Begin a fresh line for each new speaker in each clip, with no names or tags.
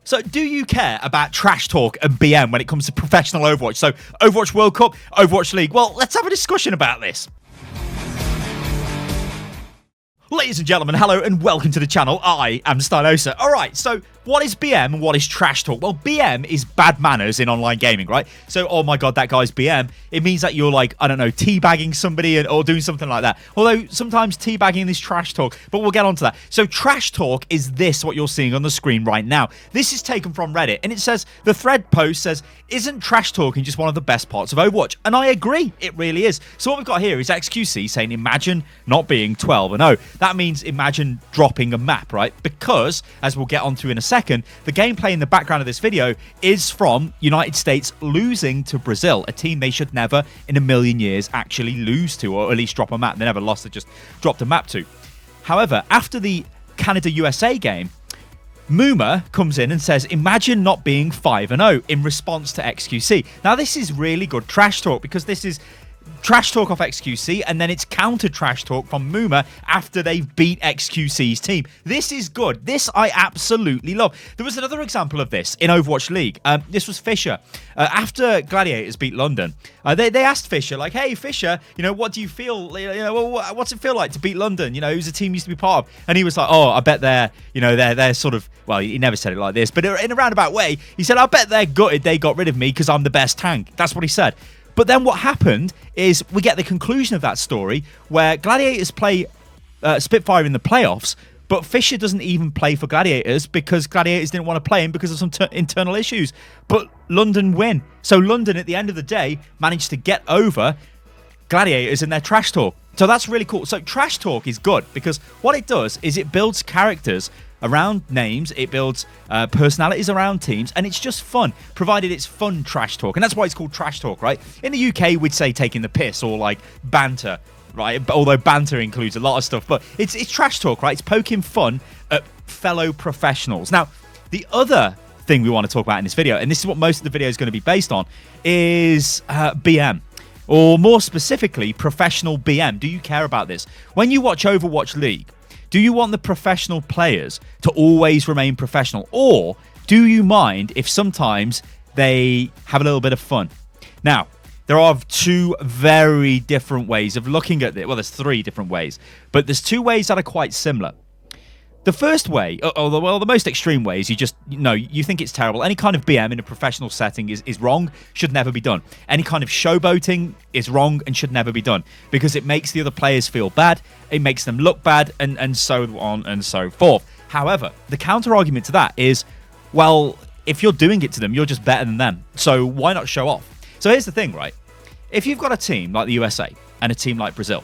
So do you care about trash talk and BM when it comes to professional Overwatch? So Overwatch World Cup, Overwatch League. Well, let's have a discussion about this. Ladies and gentlemen, hello and welcome to the channel. I am Stylosa. Alright, so what is BM and what is trash talk? Well, BM is bad manners in online gaming, right? So, oh my god, that guy's BM. It means that you're like, I don't know, teabagging somebody or doing something like that. Although, sometimes teabagging is trash talk, but we'll get onto that. So, trash talk is this, what you're seeing on the screen right now. This is taken from Reddit, and it says, the thread post says, isn't trash talking just one of the best parts of Overwatch? And I agree, it really is. So what we've got here is XQC saying, imagine not being 12-0. That means imagine dropping a map, right? Because, as we'll get onto in a second, the gameplay in the background of this video is from United States losing to Brazil, a team they should never in a million years actually lose to, or at least drop a map. They never lost, they just dropped a map to. However, after the Canada-USA game, Muma comes in and says, imagine not being 5-0 in response to XQC. Now, this is really good trash talk because this is trash talk off XQC, and then it's counter trash talk from Muma after they've beat XQC's team. This is good. This I absolutely love. There was another example of this in Overwatch League. This was Fisher. After Gladiators beat London, they asked Fisher, like, hey, Fisher, what do you feel? What's it feel like to beat London? Who's a team you used to be part of? And he was like, oh, I bet they're sort of, well, he never said it like this, but in a roundabout way, he said, I bet they're gutted they got rid of me because I'm the best tank. That's what he said. But then what happened is we get the conclusion of that story where Gladiators play Spitfire in the playoffs, but Fisher doesn't even play for Gladiators because Gladiators didn't want to play him because of some internal issues. But London win. So London, at the end of the day, managed to get over Gladiators in their trash talk. So that's really cool. So trash talk is good because what it does is it builds characters around names, it builds personalities around teams, and it's just fun, provided it's fun trash talk. And that's why it's called trash talk, right? In the UK, we'd say taking the piss or like banter, right? Although banter includes a lot of stuff, but it's trash talk, right? It's poking fun at fellow professionals. Now, the other thing we want to talk about in this video, and this is what most of the video is going to be based on, is BM. Or more specifically, professional BM. Do you care about this? When you watch Overwatch League, do you want the professional players to always remain professional? Or do you mind if sometimes they have a little bit of fun? Now, there are two very different ways of looking at it. Well, there's three different ways, but there's two ways that are quite similar. The first way, the most extreme way is you think it's terrible. Any kind of BM in a professional setting is wrong, should never be done. Any kind of showboating is wrong and should never be done because it makes the other players feel bad, it makes them look bad, and so on and so forth. However, the counter argument to that is, well, if you're doing it to them, you're just better than them. So why not show off? So here's the thing, right? If you've got a team like the USA and a team like Brazil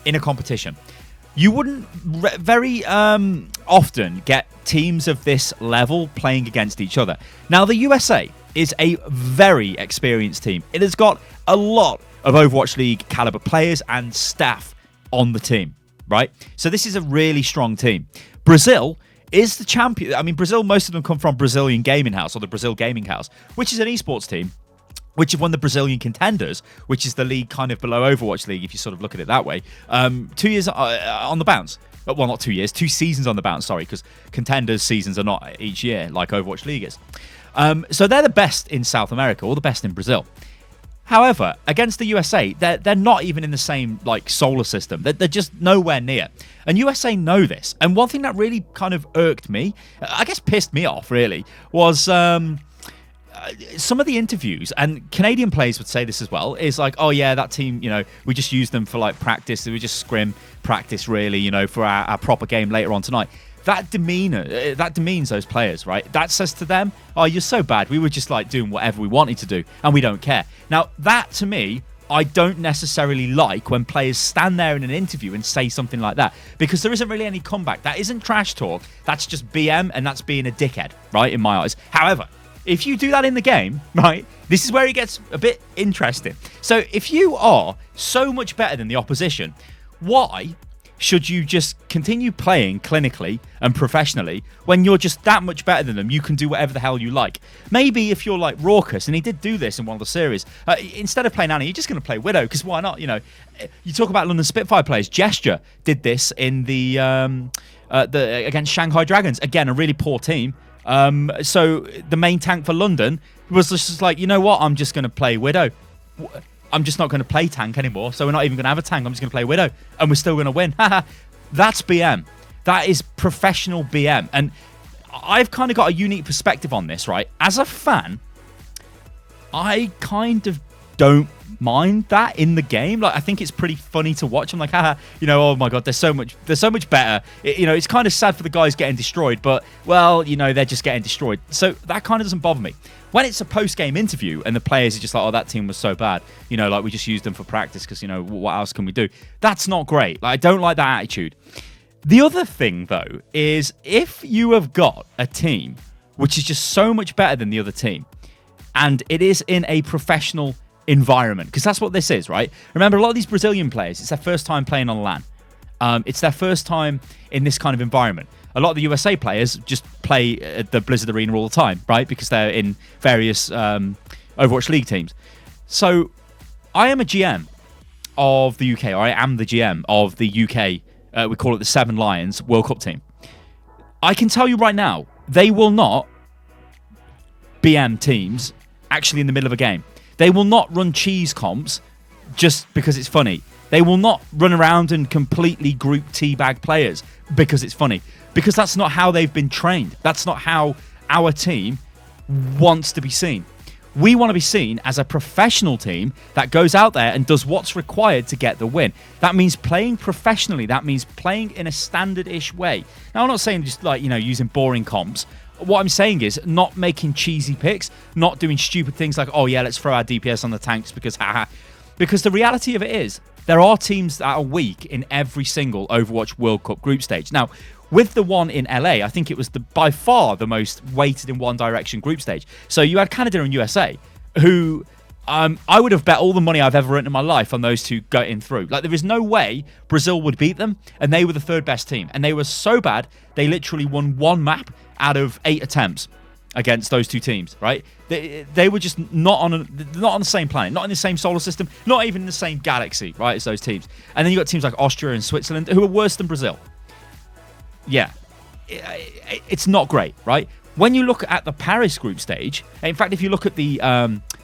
in a competition, you wouldn't very often get teams of this level playing against each other. Now, the USA is a very experienced team. It has got a lot of Overwatch League caliber players and staff on the team, right? So this is a really strong team. Brazil is the champion. I mean, Brazil, most of them come from Brazilian Gaming House or the Brazil Gaming House, which is an esports team, which have won the Brazilian Contenders, which is the league kind of below Overwatch League, if you sort of look at it that way. 2 years on the bounce. Well, not 2 years, 2 seasons on the bounce, sorry, because Contenders seasons are not each year like Overwatch League is. So they're the best in South America, or the best in Brazil. However, against the USA, they're not even in the same like solar system. They're just nowhere near. And USA know this. And one thing that really kind of irked me, I guess pissed me off really, was some of the interviews, and Canadian players would say this as well, is like, oh yeah, that team, we just use them for like practice. We just scrim practice really, for our proper game later on tonight. That demeanor, that demeans those players, right? That says to them, oh, you're so bad. We were just like doing whatever we wanted to do and we don't care. Now, that to me, I don't necessarily like when players stand there in an interview and say something like that, because there isn't really any comeback. That isn't trash talk. That's just BM, and that's being a dickhead, right, in my eyes. However, if you do that in the game, right, this is where it gets a bit interesting. So if you are so much better than the opposition, why should you just continue playing clinically and professionally when you're just that much better than them? You can do whatever the hell you like. Maybe if you're like Raucus, and he did do this in one of the series, instead of playing Annie, you're just going to play Widow, because why not? You talk about London Spitfire players. Gesture did this in the against Shanghai Dragons. Again, a really poor team. So the main tank for London was just like, you know what? I'm just going to play Widow. I'm just not going to play tank anymore. So we're not even going to have a tank. I'm just going to play Widow. And we're still going to win. That's BM. That is professional BM. And I've kind of got a unique perspective on this, right? As a fan, I kind of don't mind that in the game. Like, I think it's pretty funny to watch. I'm like, oh my god, they're so much better. It's kind of sad for the guys getting destroyed, but well, they're just getting destroyed. So that kind of doesn't bother me. When it's a post-game interview and the players are just like, oh, that team was so bad, like we just used them for practice because what else can we do? That's not great. Like, I don't like that attitude. The other thing though is if you have got a team which is just so much better than the other team, and it is in a professional environment, because that's what this is, right? Remember, a lot of these Brazilian players, it's their first time playing on LAN. It's their first time in this kind of environment. A lot of the USA players just play at the Blizzard Arena all the time, right? Because they're in various Overwatch League teams. So I am a GM of the UK, or I am the GM of the UK, we call it the Seven Lions World Cup team. I can tell you right now, they will not BM teams actually in the middle of a game. They will not run cheese comps just because it's funny. They will not run around and completely group teabag players because it's funny. Because that's not how they've been trained. That's not how our team wants to be seen. We want to be seen as a professional team that goes out there and does what's required to get the win. That means playing professionally. That means playing in a standard-ish way. Now, I'm not saying just like, using boring comps. What I'm saying is not making cheesy picks, not doing stupid things like, oh yeah, let's throw our DPS on the tanks because haha. Because the reality of it is, there are teams that are weak in every single Overwatch World Cup group stage. Now, with the one in LA, I think it was by far the most weighted in one direction group stage. So you had Canada and USA, who I would have bet all the money I've ever earned in my life on those two getting through. Like, there is no way Brazil would beat them, and they were the third best team. And they were so bad, they literally won one map out of 8 attempts against those two teams, right? They were just not on the same planet, not in the same solar system, not even in the same galaxy, right, as those teams. And then you got teams like Austria and Switzerland who are worse than Brazil. Yeah, it's not great, right? When you look at the Paris group stage, in fact, if you look at the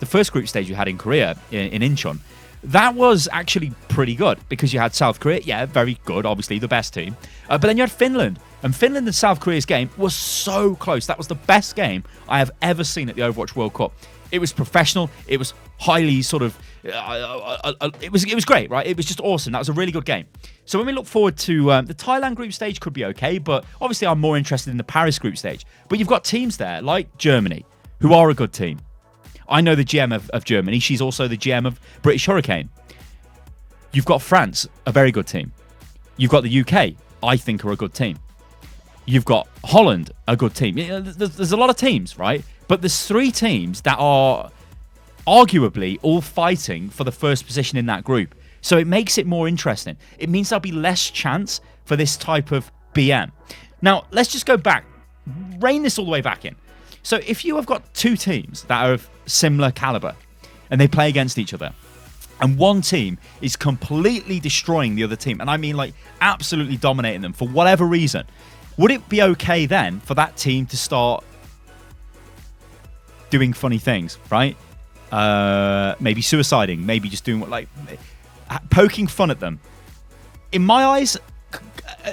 first group stage you had in Korea, in Incheon, that was actually pretty good because you had South Korea, yeah, very good, obviously the best team, but then you had Finland, and Finland and South Korea's game was so close. That was the best game I have ever seen at the Overwatch World Cup. It was professional. It was highly sort of, it was great, right? It was just awesome. That was a really good game. So when we look forward to the Thailand group stage, could be okay, but obviously I'm more interested in the Paris group stage. But you've got teams there like Germany, who are a good team. I know the GM of Germany. She's also the GM of British Hurricane. You've got France, a very good team. You've got the UK, I think are a good team. You've got Holland, a good team. There's a lot of teams, right? But there's 3 teams that are arguably all fighting for the first position in that group. So it makes it more interesting. It means there'll be less chance for this type of BM. Now, let's just go back, rein this all the way back in. So if you have got 2 teams that are of similar caliber and they play against each other, and one team is completely destroying the other team, and I mean like absolutely dominating them for whatever reason, would it be okay then for that team to start doing funny things, right? Maybe suiciding, maybe just doing poking fun at them. In my eyes,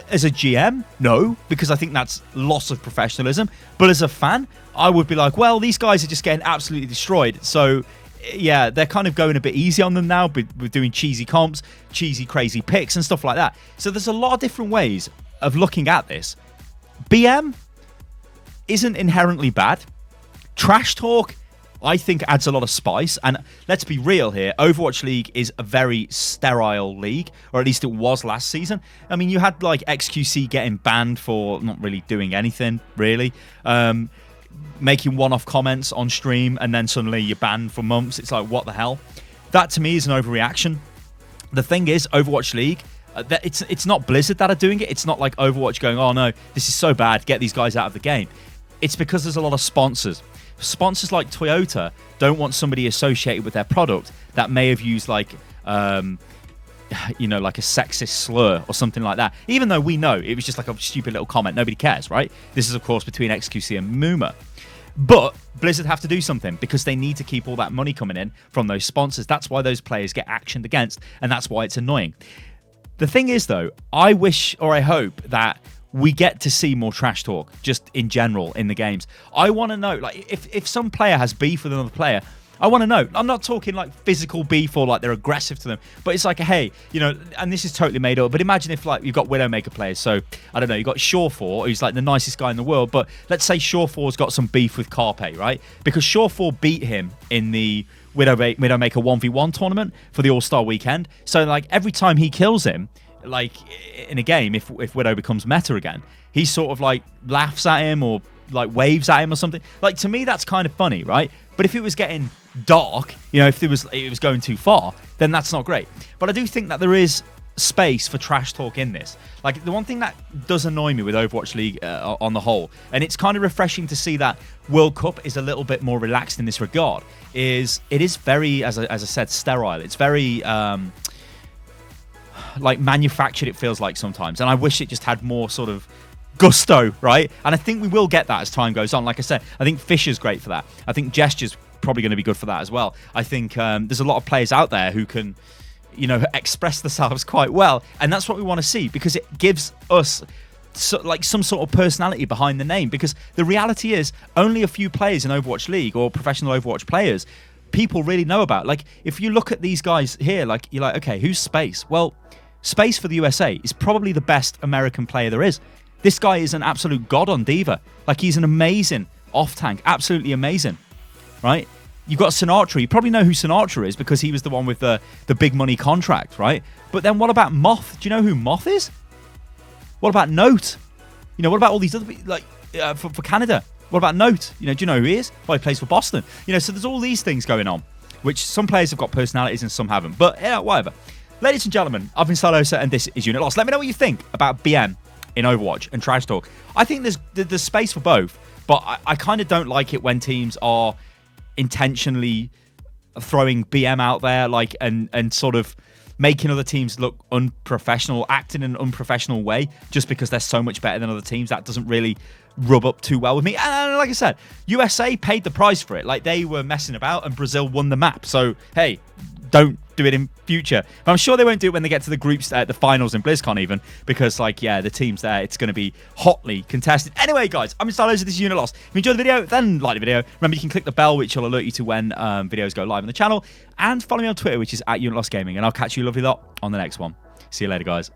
as a GM, no, because I think that's loss of professionalism. But as a fan, I would be like, well, these guys are just getting absolutely destroyed. So yeah, they're kind of going a bit easy on them now with doing cheesy comps, cheesy, crazy picks and stuff like that. So there's a lot of different ways of looking at this. BM isn't inherently bad. Trash talk, I think, adds a lot of spice. And let's be real here, Overwatch League is a very sterile league, or at least it was last season. I mean, you had like XQC getting banned for not really doing anything, really. Making one-off comments on stream, and then suddenly you're banned for months. It's like, what the hell? That to me is an overreaction. The thing is, Overwatch League, it's not Blizzard that are doing it. It's not like Overwatch going, oh no, this is so bad, get these guys out of the game. It's because there's a lot of sponsors. Sponsors like Toyota don't want somebody associated with their product that may have used like you know, like a sexist slur or something like that. Even though we know it was just like a stupid little comment. Nobody cares, right? This is, of course, between XQC and Muma. But Blizzard have to do something because they need to keep all that money coming in from those sponsors. That's why those players get actioned against, and that's why it's annoying. The thing is, though, I wish or I hope that we get to see more trash talk just in general in the games. I want to know, like, if some player has beef with another player, I want to know. I'm not talking like physical beef or like they're aggressive to them, but it's like, hey, you know, and this is totally made up, but imagine if like you've got Widowmaker players. So, I don't know, you've got Shawfall, who's like the nicest guy in the world, but let's say Shawfall's got some beef with Carpe, right? Because Shawfall beat him in the Widowmaker 1v1 tournament for the All-Star weekend. So, like, every time he kills him, like in a game, if Widow becomes meta again, he sort of like laughs at him or like waves at him or something. Like, to me, that's kind of funny, right? But if it was getting dark, you know, if it was going too far, then that's not great. But I do think that there is space for trash talk in this. Like, the one thing that does annoy me with Overwatch League on the whole, and it's kind of refreshing to see that World Cup is a little bit more relaxed in this regard, is it is very, as I said, sterile. It's very like manufactured, it feels like sometimes, and I wish it just had more sort of gusto, right? And I think we will get that as time goes on. Like I said, I think Fisher's great for that. I think Gesture's probably going to be good for that as well. I think there's a lot of players out there who can, you know, express themselves quite well, and that's what we want to see, because it gives us like some sort of personality behind the name. Because the reality is, only a few players in Overwatch League or professional Overwatch players people really know about. Like, if you look at these guys here, like, you're like, okay, who's Space? Well, Space for the USA is probably the best American player there is. This guy is an absolute god on D.Va. Like, he's an amazing off-tank, absolutely amazing, right? You've got Sinatra. You probably know who Sinatra is because he was the one with the big money contract, right? But then what about Moth? Do you know who Moth is? What about Note? You know, what about all these other people, like, for Canada? What about Note? You know, do you know who he is? Well, he plays for Boston. You know, so there's all these things going on, which some players have got personalities and some haven't. But yeah, whatever. Ladies and gentlemen, I've been Stylosa, and this is Unit Lost. Let me know what you think about BM in Overwatch and Trash Talk. I think there's space for both, but I kind of don't like it when teams are intentionally throwing BM out there, like, and sort of making other teams look unprofessional, acting in an unprofessional way just because they're so much better than other teams. That doesn't really rub up too well with me. And like I said, USA paid the price for it. Like, they were messing about and Brazil won the map. So, hey, don't do it in future. But I'm sure they won't do it when they get to the groups, the finals in BlizzCon even, because, like, yeah, the teams there, it's going to be hotly contested. Anyway, guys, I'm Stylosa. This is Unit Lost. If you enjoyed the video, then like the video. Remember, you can click the bell, which will alert you to when videos go live on the channel, and follow me on Twitter, which is @UnitLostGaming, and I'll catch you lovely lot on the next one. See you later, guys.